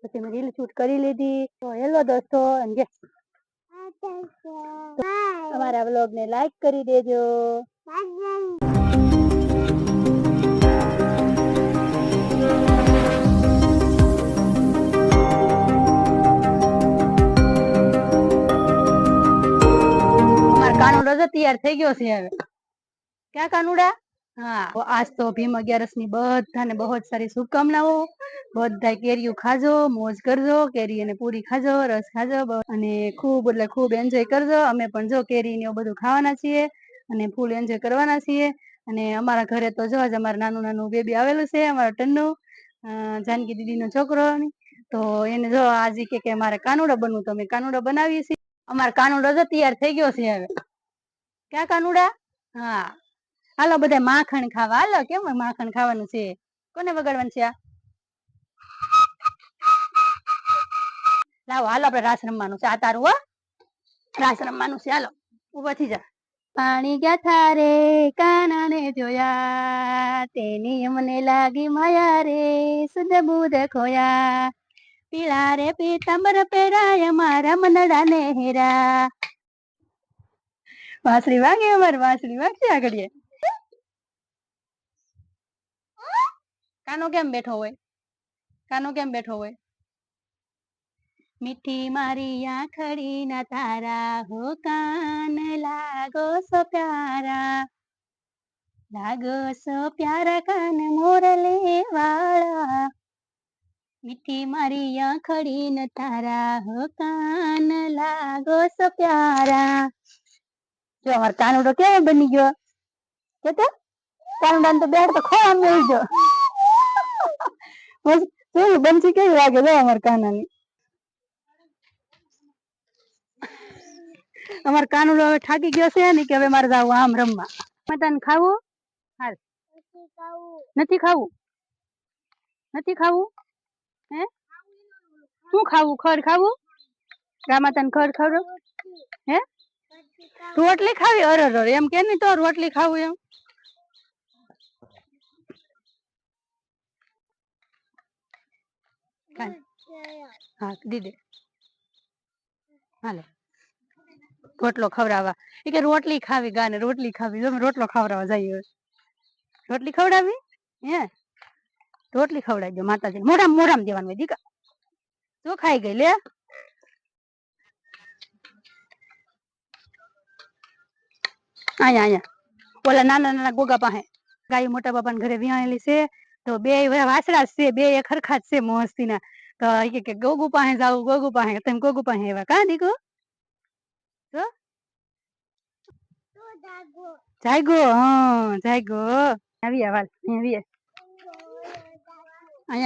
પછી મેં reel shoot કરી લીધી. તો હેલો દોસ્તો, અમારા વ્લોગ ને લાઈક કરી દેજો. કાનુડો તો તૈયાર થઈ ગયો છે હવે. ક્યાં કાનુડા? હા, આજ તો ભીમ 11 ની બધાને બહુ સારી શુભકામનાઓ. બધા કેરીઓ ખાજો, મોજ કરજો, કેરી અને પૂરી ખાજો, રસ ખાજો અને ખૂબ એટલે ખૂબ એન્જોય કરજો. અમે પણ જો કેરી ને બધું ખાવાના છીએ અને ફૂલ એન્જોય કરવાના છીએ. અને અમારા ઘરે તો જો અમારું નાનું નાનું બેબી આવેલું છે, અમારો ટન્નુ, જાનકી દીદી નો છોકરો. તો એને જો આજે કે મારે કાનુડો બનવું, તો અમે કાનુડો બનાવીએ છીએ. અમારો કાનુડો તો તૈયાર થઈ ગયો છે હવે. ક્યાં કાનુડા? હા, હાલો બધા માખણ ખાવા. હાલો, કેમ માખણ ખાવાનું છે? કોને વગાડવાનું છે? લાવો હાલો, આપણે રાસ રમવાનું છે. આ તારું હો, રાસ રમવાનું છે. હાલો ઉભા થઈ જા. પાણી ગયા થારે કાના ને જોયા, તેની અમને લાગી માયા રે, સુધ બુધ ખોયા. પીળા રે પીતાંબર પહેરાય મારા મનડા ને હેરા. વાંસળી વાગે, અમારે વાંસળી વાગશે આગળ. કાનો કેમ બેઠો હોય? કાનો કેમ બેઠો હોય? મીઠી મારી આંખડી ના તારા, હો કાન લાગો સો પ્યારા, લાગો સો પ્યારા કાન મોરલે વાળા. મીઠી મારી આંખડી ના તારા, હો કાન લાગો સો પ્યારા. જો અમારો કાનુડો કેવો બની ગયો? કેતો કાનુડાને તો બેડ તો ખોવા મળી ગયો. બંસી કેવી લાગે જો અમારા કાનાની. અમારો કાનુડો હવે થાકી ગયો છે ને, કે હવે મારે જાવ આમ રમવા. તને ખાવું? હાલ. નથી ખાવું? નથી ખાવું? હે શું ખાવું? ખડ ખાવું? રામાતાને ખડ ખાવું? હે રોટલી ખાવી? અરે એમ કે નહી તો રોટલી ખાવું એમ. હા દીદી હાલે રોટલો ખવડાવવા. એ કે રોટલી ખાવી, ગાને રોટલી ખાવી. તમે રોટલો ખવડાવવા જઈએ. રોટલી ખવડાવી? હે રોટલી ખવડાવી દો માતાજી. મોઢામાં મોઢામાં દેવાનું હોય દીકા. જો ખાઈ ગઈ લે. અહીંયા ઓલા નાના નાના ગોગા પાસે ગાય મોટા બાપાના ઘરે વિહાણેલી છે. તો બે વાસડા છે, બે ખરખા છે મસ્તી ના. તો કે ગોગુ પાસે જાવ, ગોગુ પાસે. તમે ગોગુ પાસે આવ્યા કા દીકુ? તો જાગો, હા જાગો. આવી વાલ અહીંયા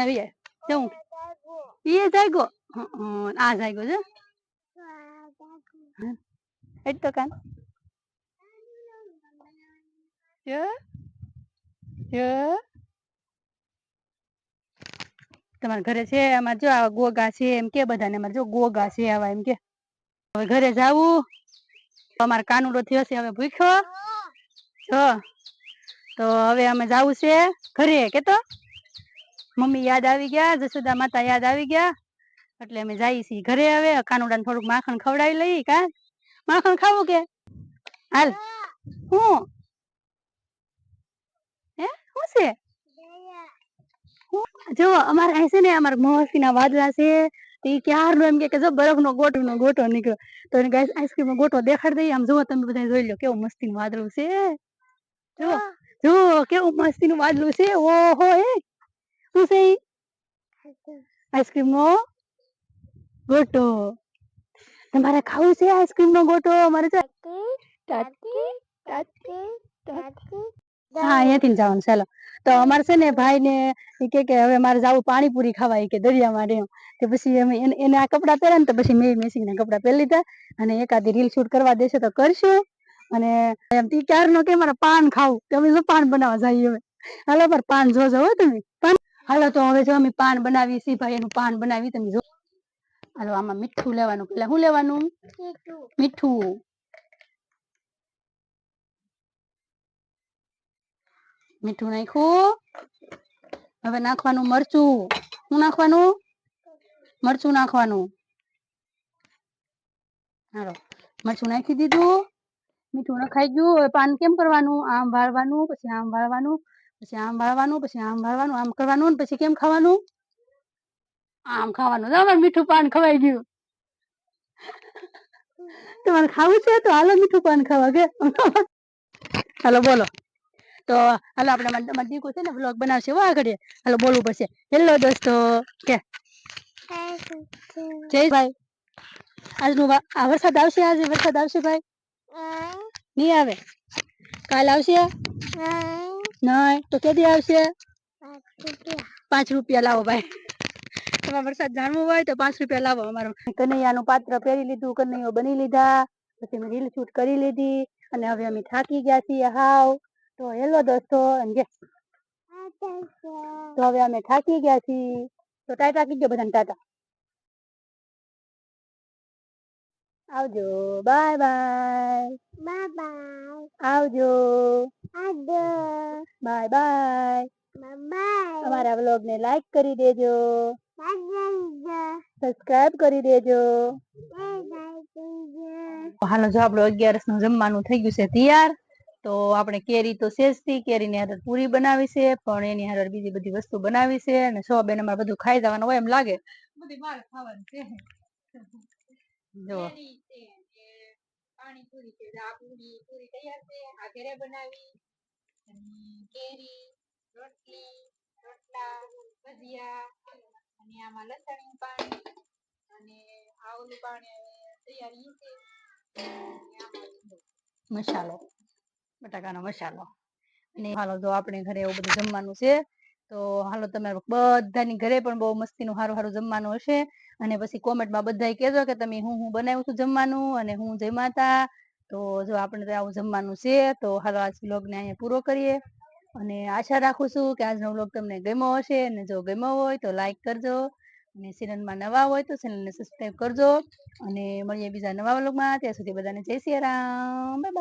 આવી શું એ જાગો. આ જાગો છે એજ તો કાન. તમારા ઘરે છે અમારે જો આવા ગોગા છે એમ કે બધાને. અમારે જો ગોગા છે આવા એમ કે. હવે ઘરે જાવું. અમારે કાનુડો થયો છે હવે ભૂખ્યો. તો હવે અમે જાવું છે ઘરે. કેતો મમ્મી યાદ આવી ગયા, જસોદા માતા યાદ આવી ગયા, એટલે અમે જઈએ છીએ ઘરે. હવે કાનુડાને થોડુંક માખણ ખવડાવી લઈ. કા માખણ ખાવું કે? હાલ. હું હે શું છે? જો અમારે અહીં છે ને, અમારે મસ્તી ના વાદળા છે. એ ક્યાર નો એમ કે જો બરફ નો ગોટો નીકળ્યો. તો એને ગાઈસ આઈસ્ક્રીમ નો ગોટો દેખાડી દઈએ. આમ જુઓ તમે બધા જોઈ લો કેવું મસ્તી નું વાદળું છે. જો જો કેવું મસ્તી નું વાદળું છે. ઓહો હે શું છે? આઈસ્ક્રીમ નો ગોટો. તમારે ખાવું છે આઈસ્ક્રીમ નો ગોટો? અમારે હા અહીંયાથી જવાનું. ચાલો તો અમારે છે ને ભાઈ ને કે હવે મારે જવું પાણીપુરી ખાવા કે દરિયામાં. એમ કે પછી અમે એને આ કપડા પહેરે ને, તો પછી મેં મેસી ના કપડા પહેરી લીધા. અને એકાદી રીલ શૂટ કરવા દેશે તો કરશું. અને એમ ક્યાર નો કે મારે પાન ખાવું. તમે શું પાન બનાવવા જઈએ? હવે હાલો પર પાન જોજો હો તમે. હાલો તો હવે જો અમે પાન બનાવી છીએ. ભાઈ એનું પાન બનાવી તમે જો. હાલો આમાં મીઠું લેવાનું. પેલા શું લેવાનું? મીઠું. મીઠું નાખ્યું. હવે નાખવાનું મરચું. શું નાખવાનું? મરચું નાખવાનું. હાલો મરચું નાખી દીધું. મીઠું નખાઈ ગયું. હવે પાન કેમ કરવાનું? આમ વાળવાનું, પછી આમ વાળવાનું, પછી આમ વાળવાનું, પછી આમ વાળવાનું, આમ કરવાનું, પછી કેમ ખાવાનું? આમ ખાવાનું. તમારે મીઠું પાન ખવાઈ ગયું. તમારે ખાવું છે તો હાલો મીઠું પાન ખાવા કે. હાલો બોલો. તો હાલો આપણે દીકુ છે ને વ્લોગ બનાવશે હો આગળ. હાલો બોલવું પડશે. હેલો દોસ્તો કે જય ભાઈ. આજનું વરસાદ આવશે. આજે વરસાદ આવશે ભાઈ? નહીં આવે. કાલ આવશે? નહીં તો કેદી આવશે? 5 રૂપિયા લાવો ભાઈ. તમારે વરસાદ જાણવો હોય તો 5 રૂપિયા લાવો. અમારું કનૈયાનું પાત્ર પહેરી લીધું, કનૈયો બની લીધા, પછી મેં રીલ શૂટ કરી લીધી અને હવે અમે થાકી ગયા છીએ હાવ. તો હેલો દોસ્તો તો હવે અમે થાકી ગયા છીએ. તો ટાટા કીધો બધાને. ટાટા આવજો. Bye bye. Bye bye. આવજો. આવજો. Bye bye. બાય. અમારા વ્લોગ ને લાઈક કરી દેજો, સબસ્ક્રાઇબ કરી દેજો. હાલો જો આપણું 11 નું જમવાનું થઈ ગયું છે તૈયાર. તો આપણે કેરી તો શેષથી કેરીની હારે પૂરી બનાવી છે, પણ એની હારે બીજી બધી વસ્તુ બનાવી છે અને સોબેન અમારે બધું ખાઈ જવાનું હોય એમ લાગે. બધી મારે ખાવાનું છે. જો પાણીપુરી છે. આ પૂરી તૈયાર છે. આ ઘરે બનાવી. કેરી, રોટલી, રોટલા, ભજીયા અને આમાં લસણનું પાણી અને આ ઓલું પાણી તૈયારી છે. મસાલો, બટાકાનો મસાલો. અને હાલો જો આપણે ઘરે એવું બધું જમવાનું છે. તો હાલો તમારે બધાની ઘરે પણ બહુ મસ્તીનું સારું સારું જમવાનું હશે. અને પછી કોમેન્ટમાં બધા કહેજો કે તમે હું બનાવ્યું છું જમવાનું અને હું જમાતા. તો જો આપણે તો આવું જમવાનું છે. તો હાલો આજ વ્લોગને અહીંયા પૂરો કરીએ. અને આશા રાખું છું કે આજનો વ્લોગ તમને ગમ્યો હશે. અને જો ગમ્યો હોય તો લાઈક કરજો. અને ચેનલમાં નવા હોય તો ચેનલને સબસ્ક્રાઈબ કરજો. અને મળીએ બીજા નવા વ્લોગમાં. ત્યાં સુધી બધાને જય સિયા રામ. Bye bye.